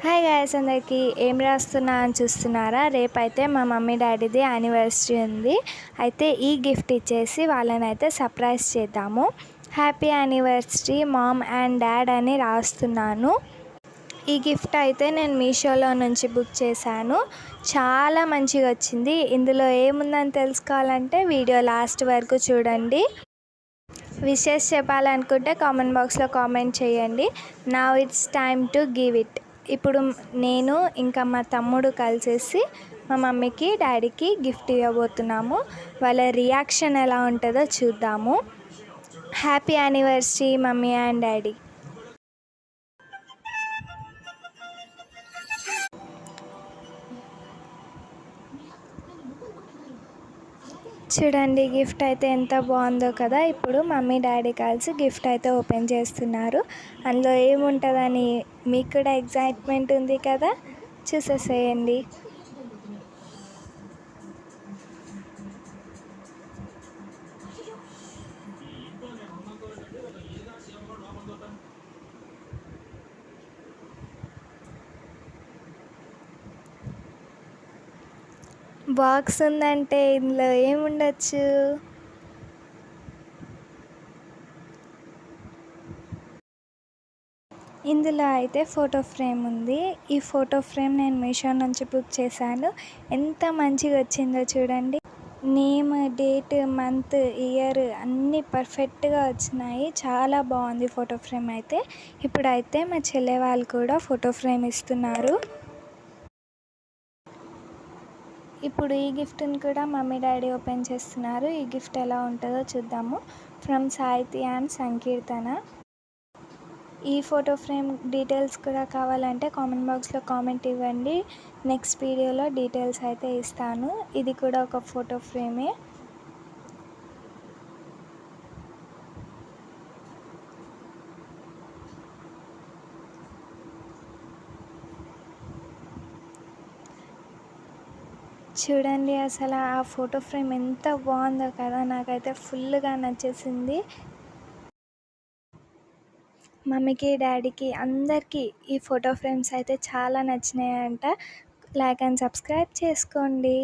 Hi guys, అందరికీ ఏం రాస్తున్నా అని చూస్తున్నారా? రేపైతే మా మమ్మీ డాడీది యానివర్సరీ ఉంది. అయితే ఈ గిఫ్ట్ ఇచ్చేసి వాళ్ళని అయితే సర్ప్రైజ్ చేద్దాము. Happy anniversary mom and dad అని రాస్తున్నాను. ఈ గిఫ్ట్ అయితే నేను మీషోలో నుంచి బుక్ చేశాను. చాలా మంచిగా వచ్చింది. ఇందులో ఏముందని తెలుసుకోవాలంటే వీడియో లాస్ట్ వరకు చూడండి. విషెస్ చెప్పాలనుకుంటే కామెంట్ బాక్స్లో కామెంట్ చేయండి. Now it's time to give it. ఇప్పుడు నేను ఇంకా మా తమ్ముడు కలిసేసి మా మమ్మీకి డాడీకి గిఫ్ట్ ఇవ్వబోతున్నాము. వాళ్ళ రియాక్షన్ ఎలా ఉంటుందో చూద్దాము. Happy anniversary mummy and daddy. చూడండి, గిఫ్ట్ అయితే ఎంత బాగుందో కదా. ఇప్పుడు మమ్మీ డాడీ కలిసి గిఫ్ట్ అయితే ఓపెన్ చేస్తున్నారు. అందులో ఏముంటుందని మీకు కూడా ఎగ్జైట్మెంట్ ఉంది కదా, చూసేసేయండి. బాక్స్ ఉందంటే ఇందులో ఏముండొచ్చు? ఇందులో అయితే ఫోటో ఫ్రేమ్ ఉంది. ఈ ఫోటో ఫ్రేమ్ నేను మీషో నుంచి బుక్ చేశాను. ఎంత మంచిగా వచ్చిందో చూడండి. నేమ్, డేట్, మంత్, ఇయర్ అన్నీ పర్ఫెక్ట్గా వచ్చినాయి. చాలా బాగుంది ఫోటో ఫ్రేమ్ అయితే. ఇప్పుడైతే మా చెల్లె వాళ్ళు కూడా ఫోటో ఫ్రేమ్ ఇస్తున్నారు. ఇప్పుడు ఈ గిఫ్ట్ని కూడా మమ్మీ డాడీ ఓపెన్ చేస్తున్నారు. ఈ గిఫ్ట్ ఎలా ఉంటుందో చూద్దాము. ఫ్రమ్ సాహితి అండ్ సంకీర్తన. ఈ ఫోటో ఫ్రేమ్ డీటెయిల్స్ కూడా కావాలంటే కామెంట్ బాక్స్లో కామెంట్ ఇవ్వండి. నెక్స్ట్ వీడియోలో డీటెయిల్స్ అయితే ఇస్తాను. ఇది కూడా ఒక ఫోటో ఫ్రేమే. చూడండి, అసలు ఆ ఫోటో ఫ్రేమ్ ఎంత బాగుందో కదా. నాకైతే ఫుల్గా నచ్చేసింది. మమ్మీకి, డాడీకి, అందరికీ ఈ ఫోటో ఫ్రేమ్స్ అయితే చాలా నచ్చినాయంట. లైక్ అండ్ సబ్స్క్రైబ్ చేసుకోండి.